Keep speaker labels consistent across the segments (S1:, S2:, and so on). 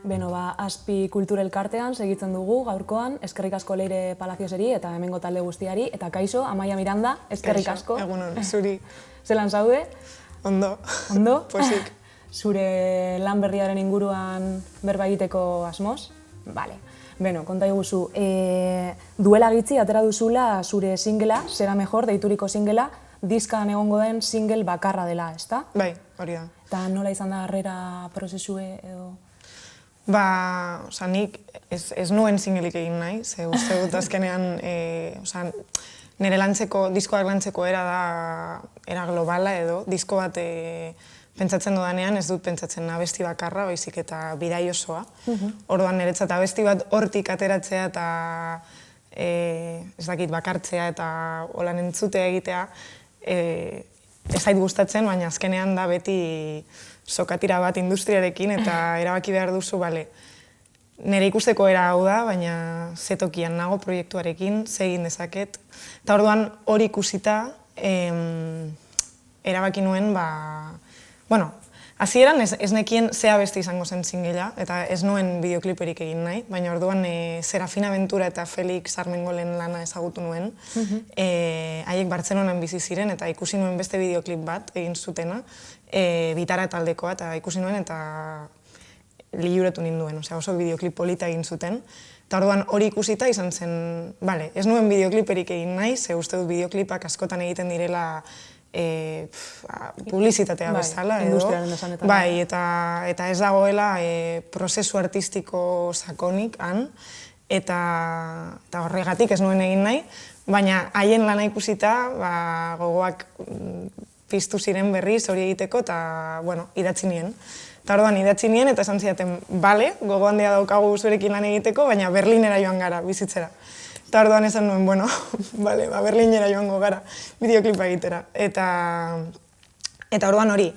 S1: Beno, Azpi Kultur Elkartean segitzen dugu gaurkoan, eskerrik asko Leire Palacioseri eta hemengo talde guztiari, eta kaixo, Amaia Miranda, eskerrik asko.
S2: Kaixo, egunon, zuri.
S1: Zelan zaude?
S2: Ondo.
S1: Ondo?
S2: Pozik.
S1: Zure lan berriaren inguruan berba egiteko asmoz? Bale. Beno, konta iguzu, duela gitzi atera duzula zure singela, Será Mejor, deituriko singela, diskan egongo den single bakarra dela, ezta?
S2: Bai, hori da.
S1: Eta nola izan da harrera prozesue edo?
S2: Nik ez nuen singelik egin nahi, ze uste dut azkenean, nire lantzeko, diskoak lantzeko era globala edo, disko bat pentsatzen dudanean ez dut pentsatzen abesti bakarra, baizik eta bidai osoa. Orduan niretzat abesti bat hortik ateratzea eta ez dakit bakartzea eta holan entzutea egitea ez zait gustatzen, baina azkenean da beti sokatira bat industriarekin eta erabaki behar duzu, nire ikusteko era hau da, baina ze tokian nago proiektuarekin, ze egin dezaket. Eta orduan hori ikusita erabaki nuen, hasieran ez nekien ze abesti izango zen singela, eta ez nuen bideokliperik egin nahi, baina orduan Serafina Ventura eta Felix Armengolen lana ezagutu nuen. Haiek Bartzelonan bizi ziren eta ikusi nuen beste bideoklip bat egin zutena, Bitara taldekoa, eta ikusi nuen eta liuratu ninduen, oso bideoklip polita egin zuten. Eta orduan hori ikusita izan zen, ez nuen bideokliperik egin nahi, ze uste dut bideoklipak askotan egiten direla publizitatea bezala,
S1: industriaren esanetan.
S2: Bai, eta ez dagoela prozesu artistiko sakonik han, eta horregatik ez nuen egin nahi, baina haien lana ikusita gogoak piztu ziren berriz hori egiteko, eta idatzi nien. Eta orduan idatzi nien eta esan zidaten, gogo handia daukagu zurekin lan egiteko, baina Berlinera joan gara bizitzera. Eta orduan esan nuen, Berlinera joango gara bideoklipa egitera. Eta orduan hori,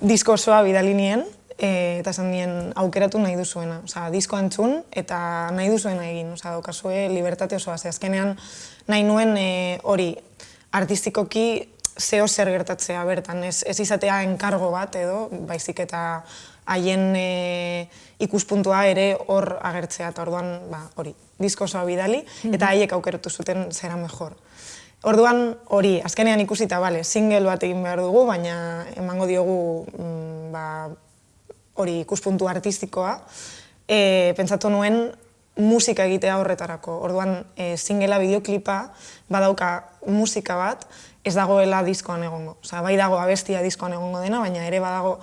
S2: disko osoa bidali nien, eta esan nien aukeratu nahi duzuena. Disko entzun eta nahi duzuena egin, daukazue libertate osoa. Azkenean nahi nuen hori artistikoki zeo zer gertatzea bertan, ez izatea enkargo bat edo, baizik eta haien ikuspuntua ere hor agertzea, eta orduan hori, disko osoa bidali, eta haiek aukeratu zuten Será Mejor. Orduan hori, azkenean ikusita, single bat egin behar dugu, baina emango diogu hori ikuspuntu artistikoa, pentsatu nuen musika egitea horretarako. Orduan singlea bideoklipa badauka musika bat, ez dagoela diskoan egongo. Bai dago abestia diskoan egongo dena, baina ere badago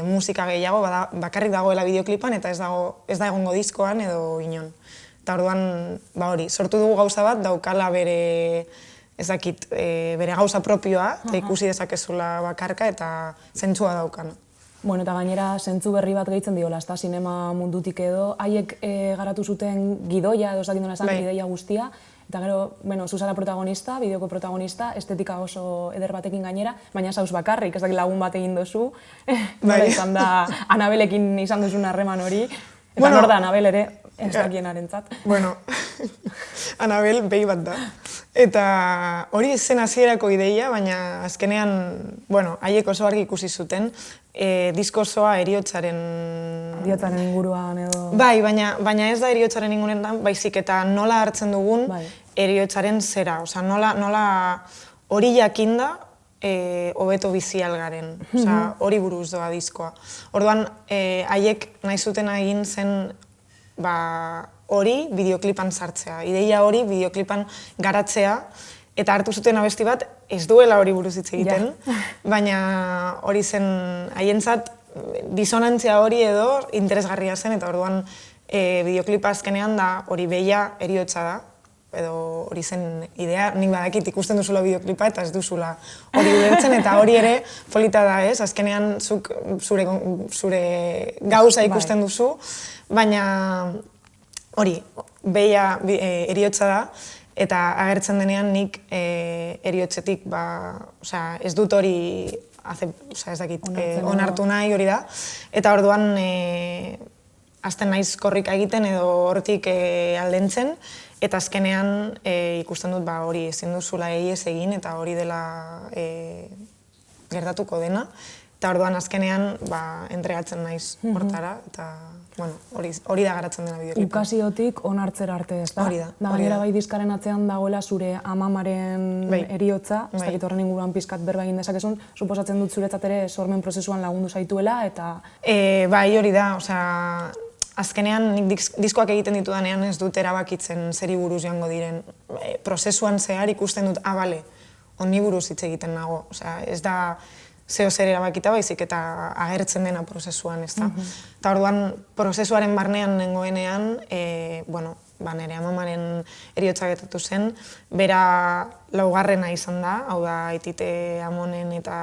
S2: musika gehiago, bakarrik dagoela bideoklipan eta ez da egongo diskoan edo inon. Eta orduan, hori, sortu dugu gauza bat, daukala bere gauza propioa, eta ikusi dezakezula bakarka eta zentzua daukana.
S1: Bueno, eta gainera, zentzu berri bat gehitzen diola, ezta, sinema mundutik edo, haiek garatu zuten gidoia, edo ez dakit nola esan, gidoia guztia, eta gero, zuzara protagonista, bideoko protagonista, estetika oso eder batekin gainera, baina zauz bakarrik, ez dakit lagun bat egin duzu, nola izan da, Anabelekin izan duzun harreman hori, eta nor da Anabel ere, ez dakienarentzat.
S2: Bueno, Anabel behi bat da. Eta hori zen hasierako ideia, baina azkenean, haiek oso argi ikusi zuten, disko osoa heriotzaren...
S1: Heriotzaren inguruan edo...
S2: Bai, baina ez da heriotzaren inguruan, baizik eta nola hartzen dugun heriotzaren zera. Nola hori jakinda hobeto bizi algaren. Hori buruz doa diskoa. Orduan, haiek nahi zutena egin zen hori bideoklipan sartzea. Ideia hori bideoklipan garatzea, eta hartu zuten abesti bat, ez duela hori buruz hitz egiten, baina hori zen haientzat disonantzia hori edo interesgarria zen, eta orduan bideoklipa azkenean da hori behia heriotza da, edo hori zen idea, nik badakit ikusten duzula bideoklipa eta ez duzula hori ulertzen, eta hori ere polita da ez, azkenean zuk zure gauza ikusten duzu, baina hori, behia heriotza da, eta agertzen denean nik heriotzetik, ez dut hori onartu nahi hori da, eta orduan hasten naiz korrika egiten edo hortik aldentzen, eta azkenean ikusten dut hori ezin duzula ez egin, eta hori dela gertatuko dena, eta orduan azkenean entregatzen naiz hortara, eta hori da garatzen dena bideoklipa.
S1: Ukaziotik onartzera arte, ez da?
S2: Hori da.
S1: Gainera bai diskaren atzean dagoela zure amamaren heriotza, ez dakit horren inguruan pizkat berba egin dezakezun, suposatzen dut zuretzat ere sormen prozesuan lagundu zaituela, eta...
S2: Bai, hori da, azkenean nik diskoak egiten ditudanean ez dut erabakitzen zeri buruz joango diren. Prozesuan zehar ikusten dut, bale, honi buruz hitz egiten nago. Ez da zeo zer erabakita baizik eta agertzen dena prozesuan, ez da. Eta orduan, prozesuaren barnean nengoenean, nire amamaren heriotza gertatu zen, bera laugarrena izan da, hau da, Aitite, Amonen eta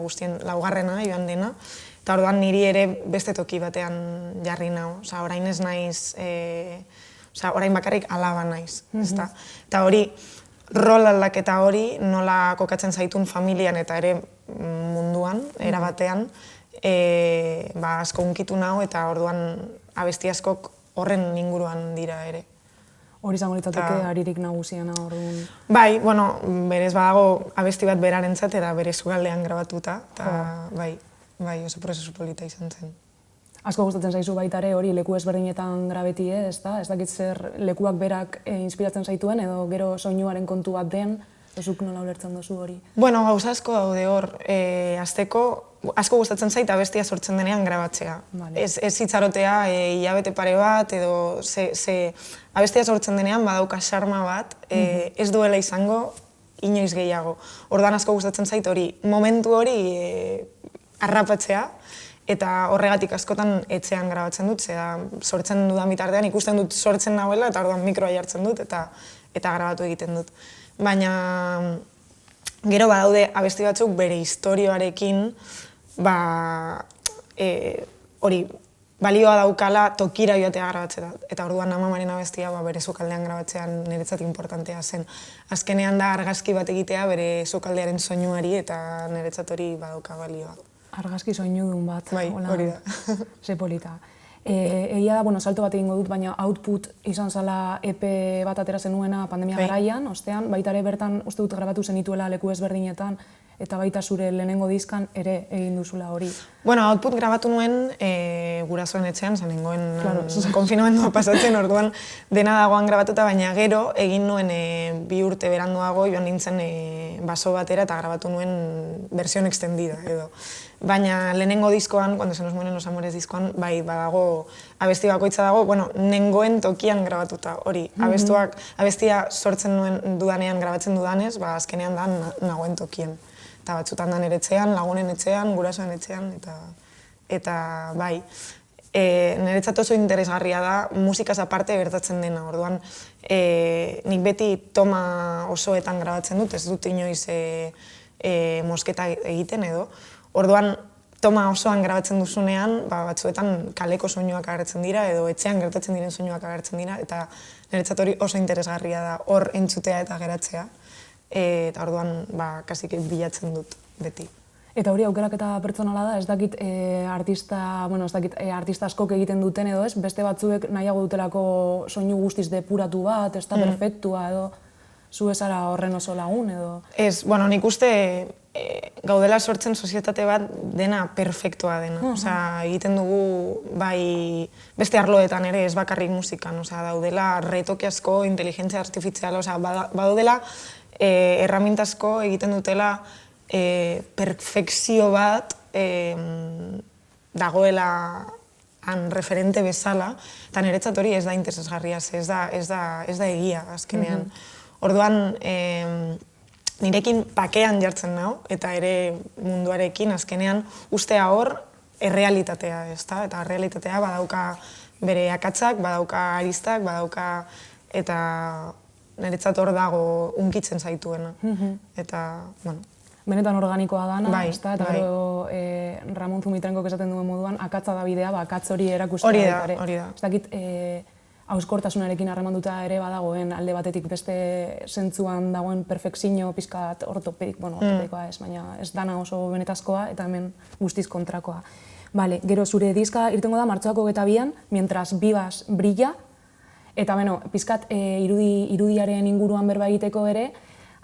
S2: guztien laugarrena joan dena, eta orduan niri ere beste toki batean jarri nau, orain ez naiz, orain bakarrik alaba naiz, ez da. Eta hori, rol aldaketa hori nola kokatzen zaitun familian eta ere munduan, erabatean, asko hunkitu nau eta orduan abesti askok horren inguruan dira ere.
S1: Hori izango litzateke haririk nagusiena orduan.
S2: Bai, berez badago abesti bat berarentzat eta bere sugaldean grabatuta, eta bai, oso prozesu polita izan zen.
S1: Asko gustatzen zaizu baita ere hori leku ezberdinetan grabeti, ez da? Ez dakit zer lekuak berak inspiratzen zaituen edo gero soinuaren kontu bat den, zuk nola ulertzen duzu hori?
S2: Gauza asko daude hor, azteko asko gustatzen zait abestia sortzen denean grabatzea. Ez itxarotea hilabete pare bat edo abestia sortzen denean badauka xarma bat, ez duela izango inoiz gehiago. Ordan asko gustatzen zait hori, momentu hori harrapatzea, eta horregatik askotan etxean grabatzen dut, sortzen dudan bitartean ikusten dut sortzen nagoela eta orduan mikroa jartzen dut eta grabatu egiten dut. Baina gero badaude abesti batzuk bere istorioarekin hori balioa daukala tokira joatea grabatzea. Eta orduan amamaren abestia bere sukaldean grabatzean niretzat importantea zen. Azkenean da argazki bat egitea bere sukaldearen soinuari eta niretzat hori badauka balioa.
S1: Argazki soinudun bat.
S2: Bai, hori da.
S1: Ze polita. Egia da, salto bat egingo dut, baina Output izan zala EP bat atera zenuena pandemia garaian, ostean, baita ere bertan uste dut grabatu zenituela leku ezberdinetan, eta baita zure lehenengo diskan ere egin duzula hori.
S2: Output grabatu nuen gurasoen etxean, nengoen konfinamendua pasatzen, orduan dena dagoan grabatuta, baina gero egin nuen 2 urte beranduago joan nintzen baso batera eta grabatu nuen versión extendida edo. Baina lehenengo diskoan, Cuando se nos mueren los amores diskoan, bai, badago, abesti bakoitza dago, nengoen tokian grabatuta, hori, abestia sortzen nuen dudanean, grabatzen dudanez, azkenean da nagoen tokien. Eta batzutan da nire etxean, lagunen etxean, gurasoen etxean, eta bai. Niretzat oso interesgarria da, musikaz aparte gertatzen dena, orduan, nik beti toma osoetan grabatzen dut, ez dut inoiz mosketa egiten edo, orduan, toma osoan grabatzen duzunean, batzuetan kaleko soinuak agertzen dira edo etxean gertatzen diren soinuak agertzen dira, eta niretzat hori oso interesgarria da, hor entzutea eta geratzea. Eta orduan, kasik bilatzen dut beti.
S1: Eta hori aukeraketa pertsonala da, ez dakit artista askok egiten duten edo ez, beste batzuek nahiago dutelako soinu guztiz depuratu bat, ez da perfektua edo, zu ezara horren oso lagun edo?
S2: Ez, nik uste gaudela sortzen sozietate bat dena perfektua dena. Egiten dugu, bai, beste arloetan ere, ez bakarrik musikan, daudela retoki asko, inteligentzia artifiziala, badaudela erramintazko egiten dutela perfekzio bat dagoela han referente bezala, eta niretzat hori ez da interesgarria, ez da egia azkenean. Orduan, nirekin pakean jartzen nau, eta ere munduarekin azkenean ustea hor errealitatea, eta errealitatea badauka bere akatzak, badauka aristak, badauka eta niretzat hor dago hunkitzen zaituena. Eta,
S1: benetan organikoa dana, eta gero Ramon Zumitrenkok esaten duen moduan, akatza da bidea, akatz hori erakustea.
S2: Hori da.
S1: Ez dakit, hauskortasunarekin harremanduta ere badagoen alde batetik beste zentzuan dagoen perfekzio pizkat ortopedikoa ez, baina ez dana oso benetazkoa eta hemen guztiz kontrakoa. Gero zure diska irtengo da martxoak 22an, Mientras vivas brilla, eta pizkat irudiaren inguruan berba egiteko ere,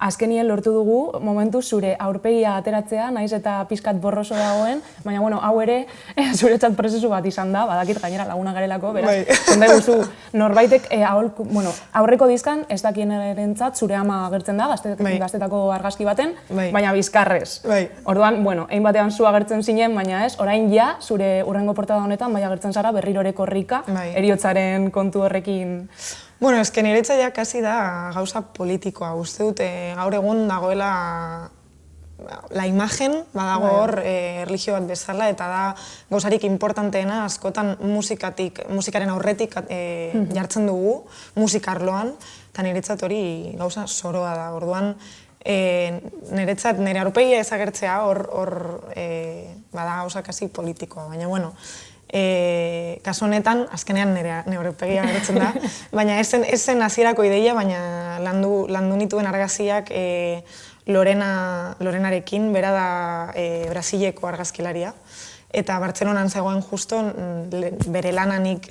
S1: azkenien lortu dugu momentu zure aurpegia ateratzea, naiz eta pizkat borroso dagoen, baina bueno, hau ere zuretzat prozesu bat izan da, badakit gainera laguna garelako, beraz, zonde guzu, norbaitek aurreko dizkan ez dakienarentzat zure ama agertzen da, gaztetako argazki baten, baina bizkarrez. Orduan, bueno, hein batean zu agertzen zinen, baina ez, orain ja, zure hurrengo portada honetan, bai agertzen zara berriro ere korrika, heriotzaren kontu horrekin.
S2: Bueno, eske niretzat ja kasi da gauza politikoa. Uste dut gaur egun dagoela la imagen, badago hor erlijio bat bezala, eta da gauzarik importanteena askotan musikaren aurretik jartzen dugu, musikarloan, eta niretzat hori gauza zoroa da. Orduan, niretzat nire aurpegia ezagertzea hor bada gauza kasi politikoa, baina bueno, kasu honetan, azkenean nire aurpegia agertzen da, baina ez zen hasierako ideia, baina landu nituen argazkiak Lorenarekin, bera da Brasileko argazkilaria, eta Bartzelonan zegoen justo bere lananik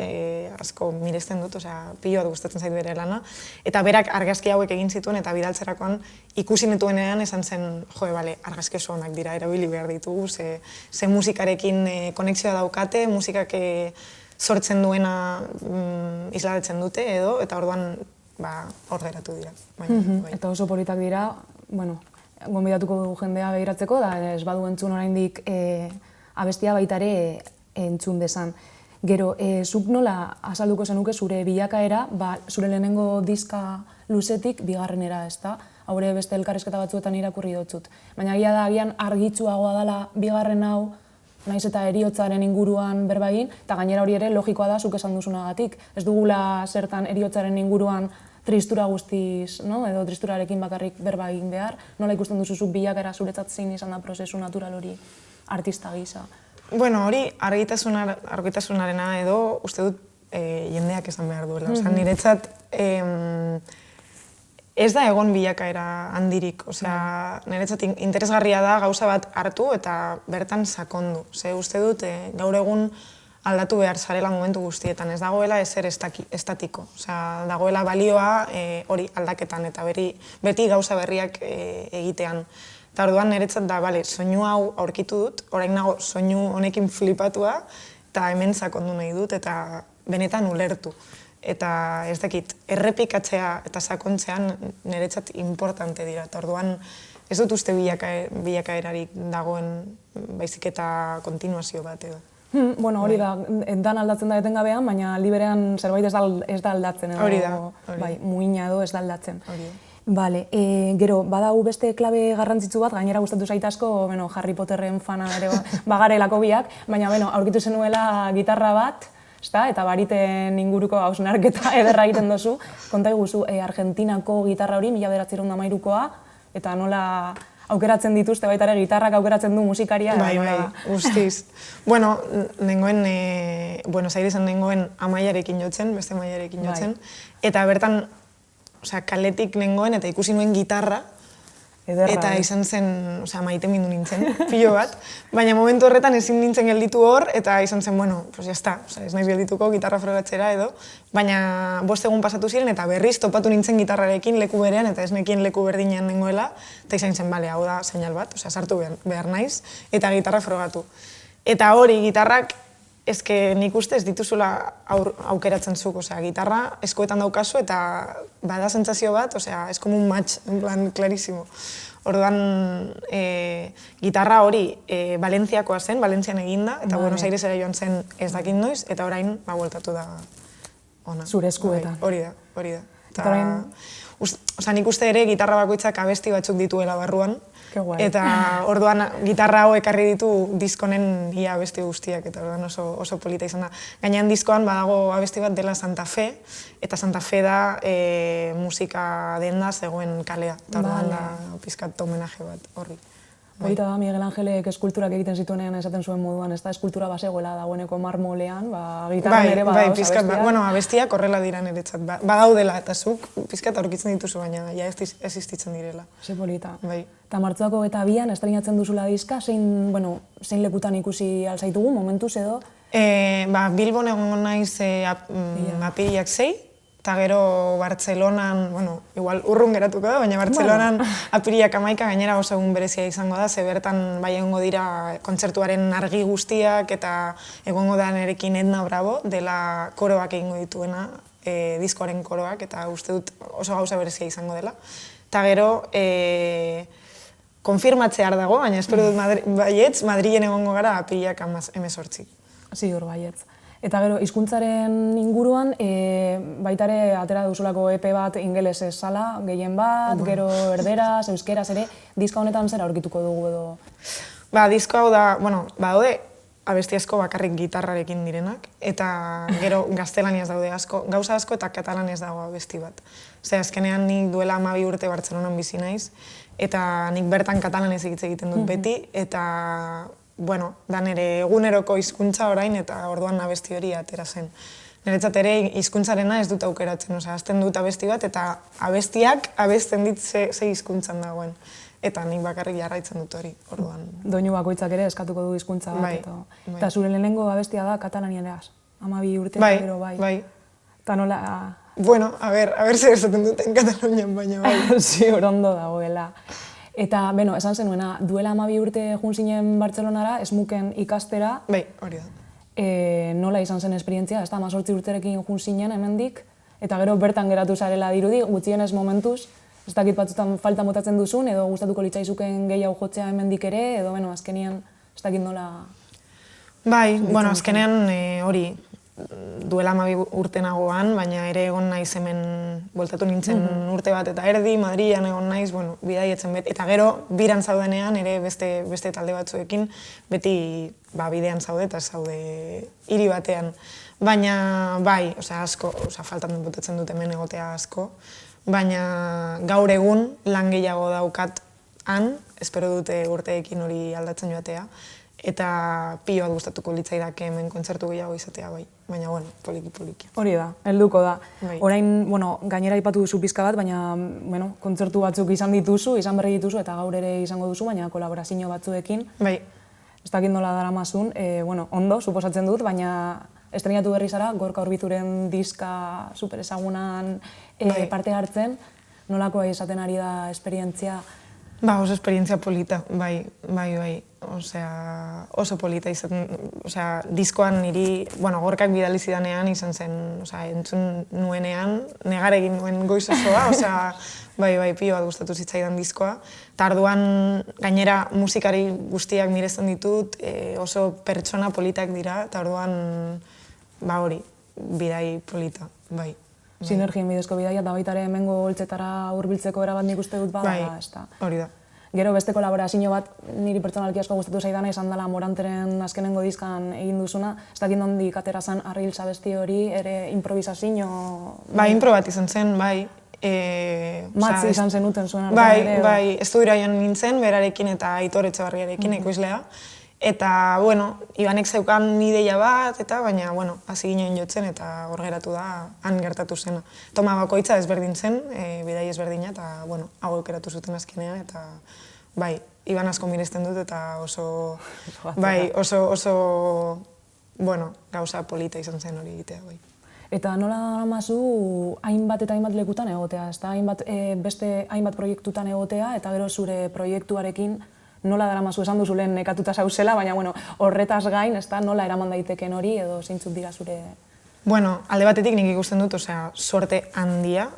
S2: asko miresten dut, pilo bat gustatzen zait bere lana, eta berak argazki hauek egin zituen, eta bidaltzerakoan ikusi nituenean esan zen, argazki oso onak dira, erabili behar ditugu, ze musikarekin konexioa daukate, musikak sortzen duena islatzen dute edo, eta orduan hor geratu dira.
S1: Eta oso politak dira, bueno, gonbidatuko dugu jendea begiratzeko, da ez badu entzun oraindik abestia baita ere entzun dezan. Gero, zuk nola azalduko zenuke zure bilakaera, zure lehenengo diska luzetik bigarrenera, ezta? Haure beste elkarrizketa batzuetan irakurri dotzut. Baina egia da, agian argitsuagoa dela bigarren hau, naiz eta heriotzaren inguruan berba egin, eta gainera hori ere logikoa da zuk esan duzunagatik. Ez dugula zertan heriotzaren inguruan tristura guztiz, edo tristurarekin bakarrik berba egin behar. Nola ikusten duzu zuk bilakaera zuretzat zein izan da prozesu natural hori artista gisa?
S2: Bueno, hori argitasunarena edo uste dut jendeak esan behar duela. Niretzat ez da egon bilakaera handirik. Niretzat interesgarria da gauza bat hartu eta bertan sakondu. Uste dut gaur egun aldatu behar zarela momentu guztietan. Ez dagoela ezer estatiko. Dagoela balioa hori aldaketan eta beti gauza berriak egitean. Eta orduan niretzat da, soinu hau aurkitu dut, orain nago soinu honekin flipatua, eta hemen sakondu nahi dut, eta benetan ulertu. Eta ez dakit, errepikatzea eta sakontzean niretzat importante dira. Eta orduan ez dut uste bilakaerarik dagoen baizik eta kontinuazio bat edo.
S1: Bueno, hori da, dan aldatzen da etengabean, baina liberean zerbait ez da aldatzen.
S2: Hori da.
S1: Bai, muina edo ez da aldatzen.
S2: Hori da.
S1: Bale, gero, badau beste klabe garrantzitsu bat, gainera gustatu zait asko, Harry Potterren fana ere bagarelako biak, baina aurkitu zenuela gitarra bat, eta bariten inguruko hausnarketa ederra egiten dozu. Konta iguzu, Argentinako gitarra hori, 1913koa, eta nola aukeratzen dituzte baita ere gitarrak aukeratzen du musikaria.
S2: Bai, guztiz. Bueno, nengoen, Buenos Airesen nengoen Amaiarekin jotzen, beste Amaiarekin jotzen, eta bertan, kaletik nengoen eta ikusi nuen gitarra, eta izan zen, maite mindu nintzen, pilo bat, baina momentu horretan ezin nintzen gelditu hor, eta izan zen, pues jazta, ez naiz geldituko gitarra frogatzera edo, baina 5 egun pasatu ziren eta berriz topatu nintzen gitarrarekin leku berean, eta ez nekien leku berdinean nengoela, eta izan zen, hau da seinal bat, sartu behar naiz, eta gitarra frogatu. Eta hori, gitarrak, ezke nik uste ez dituzula aukeratzen zuk, gitarra eskoetan daukazu eta bada sentsazio bat, es como un match, en plan, clarísimo. Orduan, gitarra hori Valentziakoa zen, Valentzian eginda, eta Buenos Airesera joan zen ez dakit noiz, eta orain, bueltatu da ona.
S1: Zure eskuetan.
S2: Hori da. Nik uste ere gitarra bakoitzak abesti batzuk dituela barruan, eta orduan gitarra hau ekarri ditu diskonen ia abesti guztiak, eta orduan oso polita izan da. Gainean diskoan badago abesti bat dela Santa Fe, eta Santa Fe da musika denda zegoen kalea, eta orduan da pizkat homenaje bat horri.
S1: Horita da, Miguel Angelek eskulturak egiten zituenean esaten zuen moduan, ez da eskultura basegoela dagoeneko marmolean, gitarran ere badauz abestiak.
S2: Bueno, abestiak horrela dira niretzat, badaudela, eta zuk pizkat aurkitzen dituzu, baina ja existitzen direla.
S1: Ze polita. Eta martxoako eta bian, estreinatzen duzula diska, zein lekutan ikusi alzaitugu, momentuz edo?
S2: Bilbon egon naiz apirilak 6, eta gero Bartzelonan, bueno, igual urrun geratuko da, baina Bartzelonan apirilak 11 gainera oso egun berezia izango da, ze bertan bai egongo dira kontzertuaren argi guztiak eta egongo da nerekin Edna Bravo, dela koroak egingo dituena, diskoaren koroak, eta uste dut oso gauza berezia izango dela. Eta gero, konfirmatzear dago, baina espero dut baietz, Madrilen egongo gara apirilak 18.
S1: Ziur baietz. Eta gero, hizkuntzaren inguruan, baitare atera duzulako EP bat ingelesez zala, gehien bat, gero erderaz, euskeraz ere, diska honetan zera aurkituko dugu edo?
S2: Disko hau da, bueno, badaude abesti asko bakarrik gitarrarekin direnak, eta gero gaztelaniaz daude asko, gauza asko eta katalanez dago abesti bat. Azkenean nik duela 12 urte Bartzelonan bizi naiz, eta nik bertan katalanez egiten dut beti, eta bueno, da nire eguneroko hizkuntza orain eta orduan abesti hori atera zen. Niretzat ere hizkuntzarena ez dut aukeratzen, hasten dut abesti bat eta abestiak abesten dit ze hizkuntzan dagoen. Eta nik bakarrik jarraitzen dut hori, orduan.
S1: Doinu bakoitzak ere eskatuko du hizkuntza bat. Eta zure lehenengo abestia da katalanieraz, 12 urte gero bai.
S2: Bai.
S1: Eta nola...
S2: Bueno, a ver zer esaten duten Katalunian, baina bai.
S1: Ziur ondo dagoela. Eta, beno, esan zenuena, duela 12 urte jun zinen Bartzelonara, esmuken ikastera.
S2: Bai, hori da.
S1: Nola izan zen esperientzia, ez da, 18 urterekin jun zinen hemendik, eta gero bertan geratu zarela dirudi, gutxienez momentuz, ez dakit batzutan falta motatzen duzun, edo gustatuko litzaizuken gehiago jotzea hemendik ere, edo, beno, azkenean, ez dakit nola...
S2: Bai, bueno, azkenean hori, duela 12 urte nagoan, baina ere egon naiz hemen bueltatu nintzen urte bat eta erdi, Madrilen egon naiz, bueno, bidaietzen beti, eta gero biran zaudenean ere beste talde batzuekin beti bidean zaude eta zaude hiri batean. Baina bai, asko, faltan botatzen dut hemen egotea asko, baina gaur egun lan gehiago daukat han, espero dute urteekin hori aldatzen joatea, eta pilo bat gustatuko litzaidake hemen kontzertu gehiago izatea bai, baina bueno, poliki.
S1: Hori da, helduko da. Orain, bueno, gainera aipatu duzu pizka bat, baina, bueno, kontzertu batzuk izan berri dituzu, eta gaur ere izango duzu, baina kolaborazio batzuekin.
S2: Bai.
S1: Ez dakit nola daramazun, bueno, ondo, suposatzen dut, baina estrenatu berri zara, Gorka Urbizuren diska super ezagunan parte hartzen, nolakoa izaten ari da esperientzia?
S2: Oso esperientzia polita, bai. Oso polita izaten, diskoan niri, Gorkak bidali zidanean izan zen, entzun nuenean, negar egin nuen goiz osoa, bai, pilo bat gustatu zitzaidan diskoa. Eta orduan, gainera musikari guztiak miresten ditut, oso pertsona politak dira, eta orduan, hori, bidai polita, bai.
S1: Sinergien bidezko bidaia, eta baita ere hemengo holtzetara hurbiltzeko erabat nik uste dut bada, ez da.
S2: Hori da.
S1: Gero beste kolaborazio bat niri pertsonalki asko gustatu zaidana izan dela Moranteren azkenengo diskan egin duzuna, ez dakit nondik atera zen Arriltza abesti hori, ere improvisazio...
S2: Impro bat izan zen, bai.
S1: Matzi izan zenuten zuen artean ere.
S2: Bai, estudioa joan nintzen, berarekin eta Aitor Etxebarriarekin ekoizlea. Eta, Ibanek zeukan ideia bat, baina, hasi ginen jotzen eta hor geratu da, han gertatu zena. Toma bakoitza ezberdin zen, bidai ezberdina, eta, hau aukeratu zuten azkenean, eta, bai, Iban asko miresten dut, eta oso, gauza polita izan zen hori egitea, bai.
S1: Eta nola mazu hainbat eta hainbat lekutan egotea, ezta? Beste hainbat proiektutan egotea, eta gero zure proiektuarekin nola daramazu esan duzu lehen nekatuta zauzela, baina horretaz gain, nola eraman daiteken hori, edo zeintzuk dira zure...
S2: Alde batetik nik ikusten dut, suerte handia,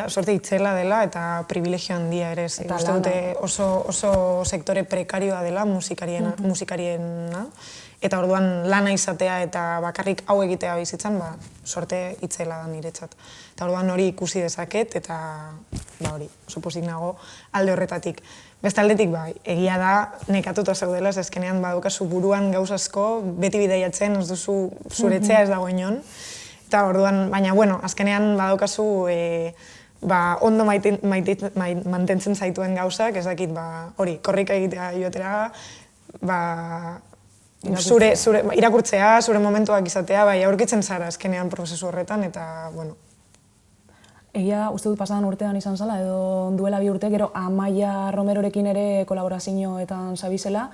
S2: suerte itzela dela eta privilegio handia ere. Uste dute oso sektore prekarioa dela musikariena, eta orduan lana izatea eta bakarrik hau egitea bizitzan, suerte itzela da niretzat. Eta orduan hori ikusi dezaket, eta hori, oso pozik nago alde horretatik. Beste aldetik, egia da, nekatuta zaudela, azkenean badukazu buruan gauz asko, beti bidaiatzen, ez duzu zuretzea ez dago inon. Eta orduan, baina, azkenean badukazu ondo mantentzen zaituen gauzak, ez dakit, hori, korrika egitea joatera, irakurtzea, zure momentuak izatea, aurkitzen zara azkenean prozesu horretan, eta,
S1: Egia, uste dut pasadan urtean izan zela, edo duela 2 urte, gero Amaia Romerorekin ere kolaborazioetan zabizela,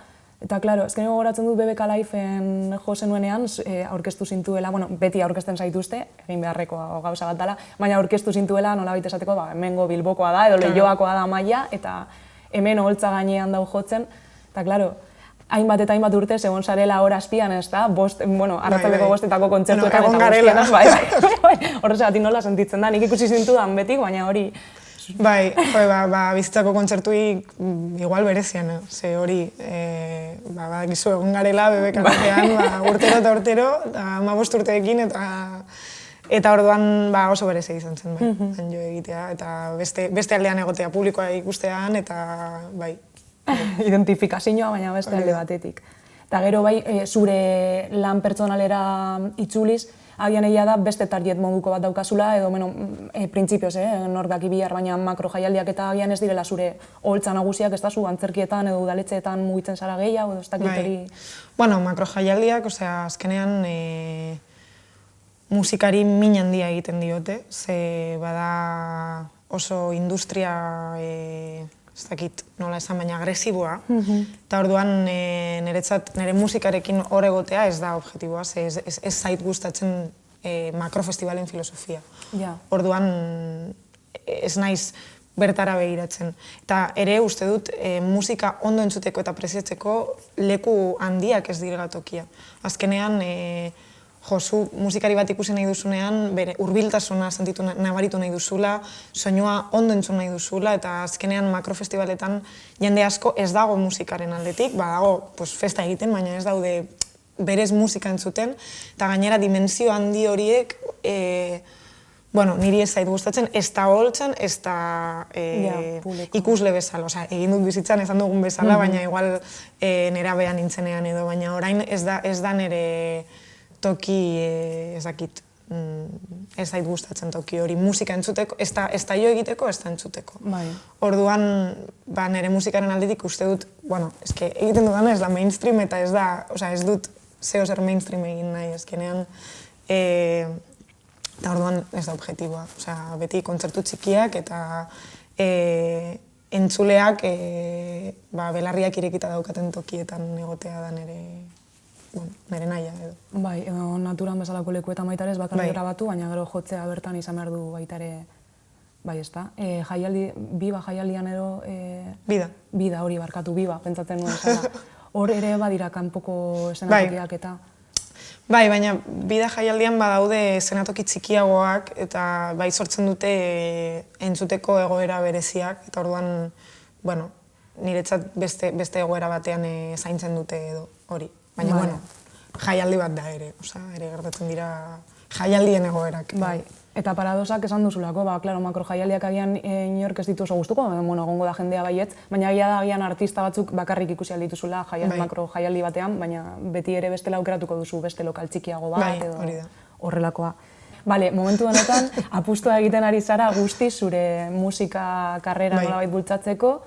S1: Eta, klaro, ezken gogoratzen dut BBK Lifeen jo zenuenean, aurkeztu zintuela, bueno, beti aurkezten zaituzte, egin beharreko gauza bat dela, baina aurkeztu zintuela, nolabait esateko, hemengo Bilbokoa da, edo Leioakoa da maila, eta hemen oholtza gainean dau jotzen, eta, klaro, hainbat eta hainbat urte, egon zarela hor azpian, ez da, arratzaldeko bostetako kontzertuetan eta guztian, bai, horrezatik nola sentitzen da, nik ikusi zintudan betik, baina hori...
S2: Bai, bizitzako kontzertuik igual berezian, ze hori, gizu egon garela BBK Lifean, urtero eta urtero, 15 urteekin, eta orduan oso berezia izan zen, bai, jo egitea, eta beste aldean egotea, publikoa ikustean, eta bai.
S1: Identifikazioa, baina beste alde batetik. Eta gero bai, zure lan pertsonalera itzuliz, agian egia da beste target moduko bat daukazula, edo, printzipioz, nor daki bihar, baina makro jaialdiak eta agian ez direla zure oholtza nagusiak, ez da zu antzerkietan edo udaletxeetan mugitzen zara gehiago, edo ez dakit hori...
S2: Bueno, makro jaialdiak, azkenean musikari min handia egiten diote, ze bada oso industria, ez dakit nola esan, baina agresiboa, eta orduan nire musikarekin hor egotea ez da objektiboa, ez zait gustatzen makrofestivalen filosofia. Orduan ez naiz bertara begiratzen. Eta ere uste dut musika ondo entzuteko eta preziatzeko leku handiak ez direla tokia. Azkenean, zu musikari bat ikusi nahi duzunean, bere hurbiltasuna sentitu nabaritu nahi duzula, soinua ondo entzun nahi duzula, eta azkenean makrofestibaletan jende asko ez dago musikaren aldetik, dago festa egiten, baina ez daude berez musika entzuten, eta gainera dimensio handi horiek, niri ez zait gustatzen, ez da holtzen, ez da ikusle bezala, egin dut bizitzan esan dugun bezala, baina igual nera behan nintzenean edo, baina orain ez da nire toki, ezakit, ez zait gustatzen toki hori musika entzuteko, ez da jo egiteko, ez da entzuteko. Orduan, nire musikaren aldetik uste dut, egiten dudana ez da mainstream eta ez dut zeo zer mainstream egin nahi, ezkenean, eta orduan ez da objektiboa. Beti kontzertu txikiak eta entzuleak belarriak irekita daukaten tokietan egotea da nire nahia edo.
S1: Bai, edo naturan bezalako lekuetan baita ere ez bakarrik grabatu, baina gero jotzea bertan izan behar du baita ere, bai ez da. Biba jaialdian edo...
S2: Bida.
S1: Bida, hori barkatu, biba, pentsatzen nuen zela. Hor ere badira kanpoko eszenatokiak eta...
S2: Bai, baina bida jaialdian badaude eszenatoki txikiagoak eta bai sortzen dute entzuteko egoera bereziak, eta orduan, niretzat beste egoera batean zaintzen dute edo hori. Baina, jaialdi bat da ere, ere gertatzen dira jaialdien egoerak.
S1: Bai, eta paradosak esan duzulako, makro jaialdiak agian inork ez ditu oso gustuko, egongo da jendea baietz, baina agia da agian artista batzuk bakarrik ikusi aldituzula makro jaialdi batean, baina beti ere bestela aukeratuko duzu beste lokal txikiago bat edo horrelakoa. Bale, momentu honetan, apustua egiten ari zara guzti zure musika karrera nolabait bultzatzeko,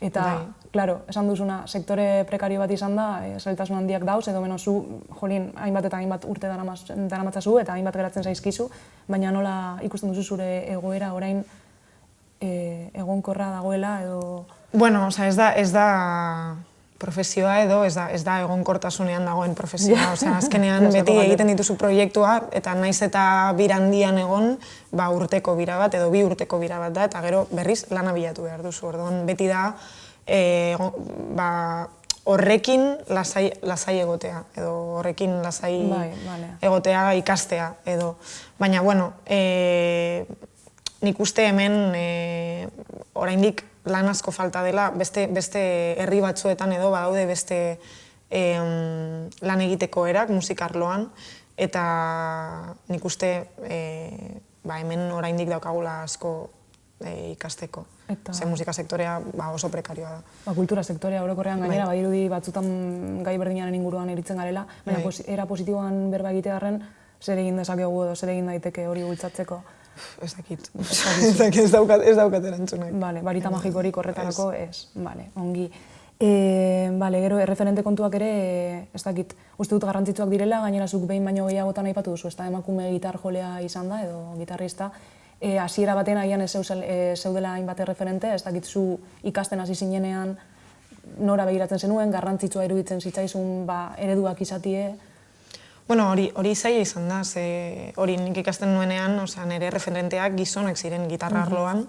S1: eta, klaro, esan duzuna, sektore prekario bat izan da, zailtasun handiak dauz, edo zu, hainbat eta hainbat urte daramatzazu eta hainbat geratzen zaizkizu, baina nola ikusten duzu zure egoera orain egonkorra dagoela edo...
S2: Bueno, ez da profesioa edo, ez da egonkortasunean dagoen profesioa. Azkenean beti egiten dituzu proiektua, eta naiz eta bira handian egon, urteko bira bat edo 2 urteko bira bat da, eta gero berriz lana bilatu behar duzu. Orduan beti da horrekin lasai egotea, edo horrekin lasai egotea ikastea, edo. Baina, nik uste hemen oraindik lan asko falta dela, beste herri batzuetan edo badaude beste lan egiteko erak musikarloan, eta nik uste hemen oraindik daukagula asko ikasteko. Ze musika sektorea oso prekarioa da.
S1: Kultura sektorea orokorrean gainera, badirudi batzutan gai berdinaren inguruan eritzen garela, baina era positiboan berba egitearren, zer egin dezakegu edo zer egin daiteke hori bultzatzeko?
S2: Ez dakit. Ez daukat erantzunak.
S1: Barita magikorik horretarako ez. Ongi. Gero, erreferente kontuak ere, ez dakit, uste dut garrantzitsuak direla, gainera zuk behin baino gehiagotan aipatu duzu, ez da emakume gitar jolea izan da, edo gitarrista, hasiera baten agian ez zeudela hainbat erreferente, ez dakit zu ikasten hasi zinenean, nora begiratzen zenuen, garrantzitsua iruditzen zitzaizun ereduak izatie?
S2: Bueno, hori zaila izan da, hori nik ikasten nuenean, nire referenteak gizonak ziren gitarra arloan,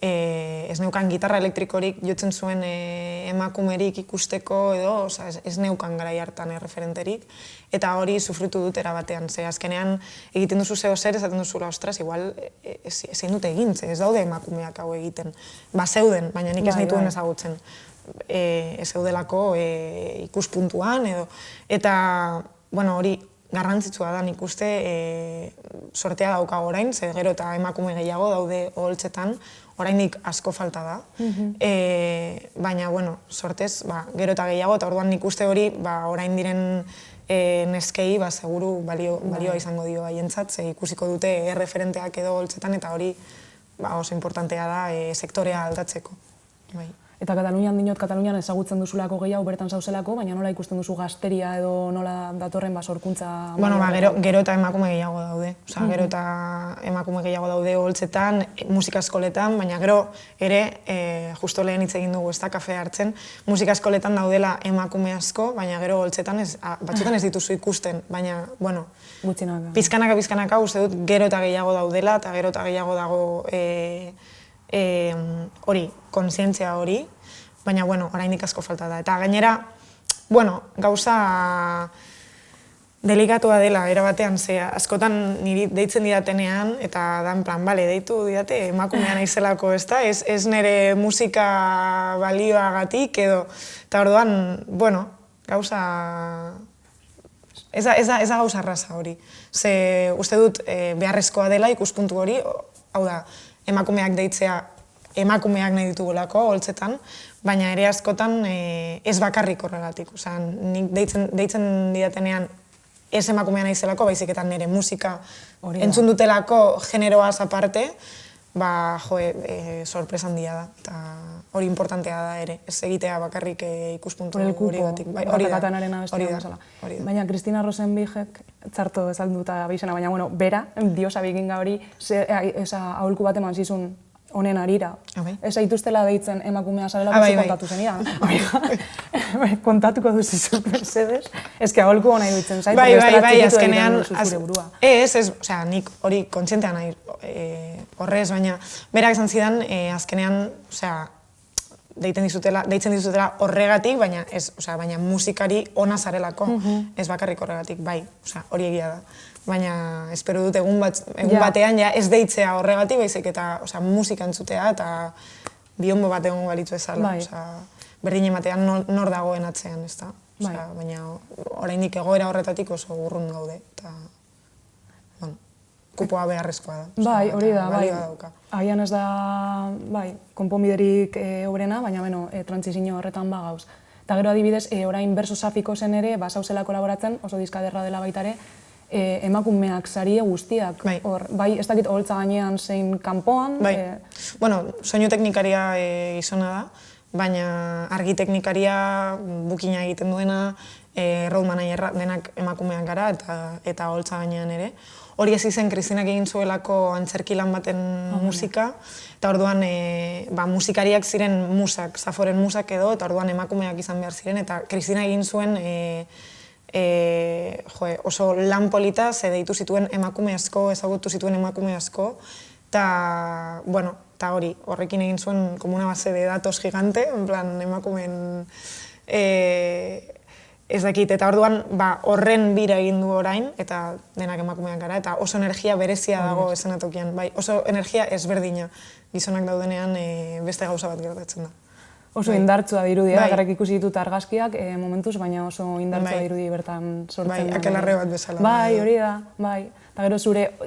S2: ez neukan gitarra elektrikorik jotzen zuen emakumerik ikusteko edo, ez neukan garai hartan referenterik, eta hori sufritu dut erabatean, azkenean egiten duzu zeo zer, esaten duzula, ostras, igual ezin dute egin, ez daude emakumeak hau egiten. Zeuden, baina nik ez nituen ezagutzen. Ez zeudelako ikuspuntuan edo, eta, bueno, hori garrantzitsua da nik uste sortea daukago orain, ze gero eta emakume gehiago daude oholtzetan, oraindik asko falta da. Baina, bueno, sortez, gero eta gehiago, eta orduan nik uste hori orain diren neskei, seguru balioa izango dio haientzat, ze ikusiko dute referenteak edo oholtzetan, eta hori oso importantea da sektorea aldatzeko.
S1: Eta Katalunian dinot, Katalunian ezagutzen duzulako gehiago bertan zauzelako, baina nola ikusten duzu gazteria edo nola datorren sorkuntza?
S2: Bueno, gero eta emakume gehiago daude. Gero eta emakume gehiago daude oholtzetan, musika eskoletan, baina gero ere, justo lehen hitz egin dugu ez da kafe hartzen, musika eskoletan daudela emakume asko, baina gero oholtzetan batzutan ez dituzu ikusten, baina, bueno, pizkanaka uste dut gero eta gehiago daudela, eta gero eta gehiago dago hori, kontzientzia hori, baina, bueno, oraindik asko falta da. Eta gainera, bueno, gauza delikatua dela, erabatean, ze askotan niri deitzen didatenean, eta da, en plan, bale, deitu didate, emakumea naizelako, ez da, ez nire musika balioagatik, edo, eta orduan, bueno, gauza, ez da gauza arraza hori. Ze, uste dut, beharrezkoa dela ikuspuntu hori, hau da, emakumeak deitzea emakumeak nahi ditugulako, oholtzetan, baina ere askotan ez bakarrik horregatik. Nik deitzen didatenean ez emakumea naizelako, baizik eta nire musika entzun dutelako generoaz aparte, sorpresa handia da. Eta hori importantea da ere, ez egitea bakarrik ikuspuntu horigatik.
S1: Hori da. Baina Kristina Rosenbigek, txarto ezalduta bizena, baina bera, diosa bikinga hori, aholku bat eman zizun honen harira. Ez aituztela deitzen emakumea zarelako zu kontatu zenidan. Kontatuko duzizut, Mercedes. Ez que aholku hona iduitzen zait.
S2: Bai, azkenean, nik hori kontzientea nahi horrez, baina berak esan zidan, azkenean, deitzen dizutela horregatik, baina musikari ona zarelako, ez bakarrik horregatik, bai, hori egia da. Baina espero dut egun batean ez deitzea horregatik, baizik eta musika entzutea eta bionbo bat egon galitzu ezala. Berdin ematean nor dagoen atzean, ez da. Baina oraindik egoera horretatik oso urrun gaude. Kupoa beharrezkoa da.
S1: Bai, hori da, bai. Agian ez da, konponbiderik obrena, baina trantsizio horretan bagauz. Eta gero adibidez, orain Verso Safiko zen ere, zauzela kolaboratzen, oso diskaderra dela baita ere, emakumeak sarie guztiak. Bai, ez dakit oholtza gainean zein kanpoan.
S2: Bai, soinu teknikaria gizona da, baina argi teknikaria bukina egiten duena, road managerra denak emakumeak gara eta oholtza gainean ere. Hori ez izen Kristinak egin zuelako antzerki lan baten musika, eta orduan musikariak ziren musak, Zaforen musak edo, eta orduan emakumeak izan behar ziren, eta Kristina egin zuen oso lan polita, ze deitu zituen emakume asko, ezagutu zituen emakume asko, eta hori, horrekin egin zuen como una base de datos gigante, en plan emakumeen ez dakit, eta orduan horren bira egin du orain, eta denak emakumeak gara, eta oso energia berezia dago eszenatokian, oso energia ezberdina gizonak daudenean beste gauza bat gertatzen da.
S1: Oso indartsua dirudi, garrak ikusi ditut argazkiak momentuz, baina oso indartsua dirudi bertan sortzen da.
S2: Bai, akelarre bat bezala.
S1: Bai, hori da, bai. Eta gero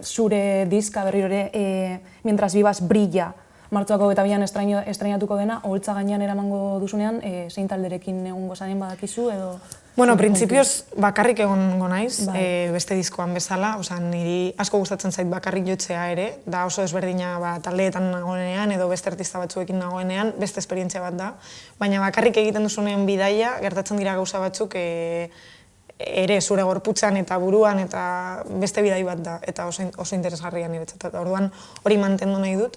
S1: zure diska berriro ere, Mientras vivas brilla, martxoako 22an estrainatuko dena, oholtza gainean eramango duzunean, zein talderekin egongo zaren badakizu edo...
S2: Bueno, printzipioz bakarrik egongo naiz, beste diskoan bezala, niri asko gustatzen zait bakarrik jotzea ere, da oso ezberdina taldeetan nagoenean edo beste artista batzuekin nagoenean, beste esperientzia bat da, baina bakarrik egiten duzunean bidaia, gertatzen dira gauza batzuk ere zure gorputzan eta buruan eta beste bidai bat da, eta oso interesgarria niretzat. Orduan hori mantendu nahi dut,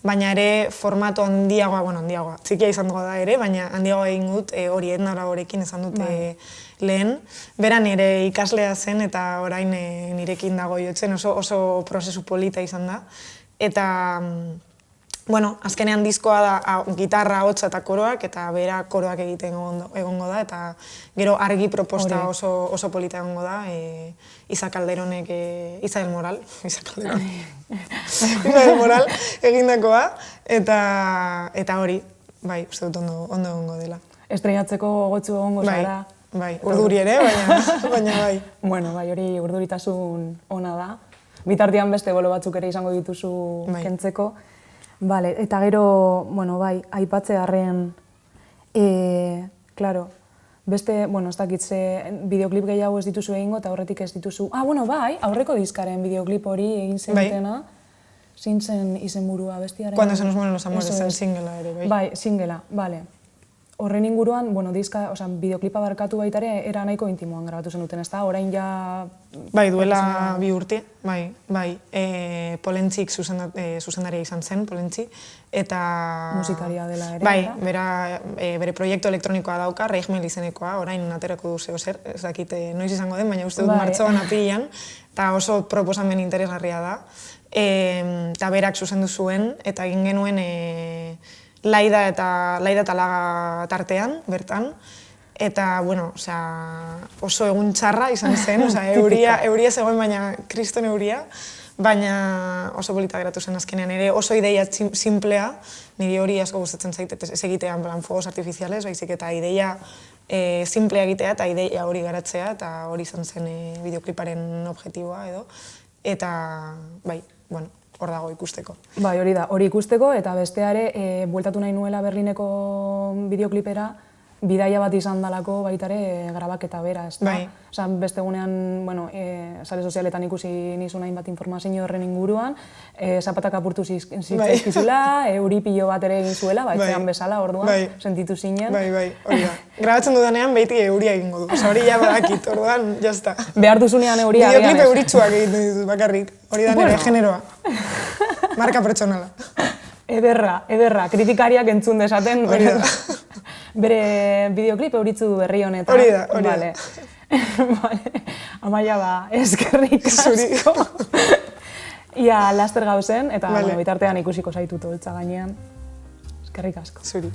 S2: baina ere formato handiagoa, txikia izango da ere, baina handiagoa egin dut hori Edna Braborekin esan dute lehen. Bera nire ikaslea zen eta orain nirekin dago jotzen, oso prozesu polita izan da. Eta, bueno, azkenean diskoa da gitarra, hotsa eta koroak, eta bera koroak egiten egongo da, eta gero argi proposta oso polita egongo da, Isa Calderonek, Isabel Moral egindakoa, eta hori, bai, uste dut ondo egongo dela.
S1: Estreinatzeko gogotsu egongo zara.
S2: Bai, urduri ere, baina bai.
S1: Bueno, bai, hori urduritasun ona da. Bitartean beste bolo batzuk ere izango dituzu kentzeko. Vale, eta gero, bueno, bai, aipatze harren, claro, beste, bueno, ez dakit ze bideoklip gehiago ez dituzu egingo eta horretik ez dituzu. Bueno, bai, aurreko diskaren bideoklip hori egin zenutena, zein zen izenburua bestiaren?
S2: Cuando se nos mueren los amores, zen singela ere, bai.
S1: Bai, singela, bale. Horren inguruan, bueno, bideoklipa barkatu baita ere, era nahiko intimoan grabatu zenuten, ez da? Orain ja...
S2: Bai, duela 2 urte, bai. Polentxik zuzendaria izan zen, Polentxi, eta...
S1: Musikaria dela ere,
S2: bai, bere proiektu elektronikoa dauka, Reigmel izenekoa, orain aterako du zer, ez dakit noiz izango den, baina uste dut martxoan apirian, eta oso proposamen interesgarria da. Eta berak zuzendu zuen, eta egin genuen Laida eta Laga tartean, bertan, eta, bueno, oso egun txarra izan zen, euria zegoen, baina kriston euria, baina oso polita geratu zen azkenean ere, oso ideia simplea, niri hori asko gustatzen zait, ez egitean fuegos artifiziales, baizik eta ideia simplea egitea eta ideia hori garatzea, eta hori izan zen bideokliparen objektiboa edo, eta, bai, bueno, hor dago ikusteko.
S1: Bai, hori da, hori ikusteko, eta besteare, bueltatu nahi nuela Berlineko bideoklipera, bidaia bat izan dalako baitare grabaketa bera, ez da?
S2: Bai.
S1: Osa, beste egunean, bueno, sare sozialetan ikusi nizun hainbat informazio horren inguruan, zapatak apurtu zitzaizkizula, euri pilo bat ere egin zuela, etxean bezala, orduan, sentitu zinen.
S2: Bai, hori da. Grabatzen dudanean beti euria egingo du, hori ja badakit, orduan, jazta.
S1: Behar duzunean euria agian ez.
S2: Bideoklip euritsuak egiten ditut bakarrik, hori da nire generoa. Marka pertsonala.
S1: Ederra, kritikariak entzun desaten. Bere bideoklip euritzu berri honetan.
S2: Hori da.
S1: Amaia ba, eskerrik asko. Ia laster gauzen, eta bitartean ikusiko zaitut holtza gainean. Eskerrik asko.
S2: Zuri.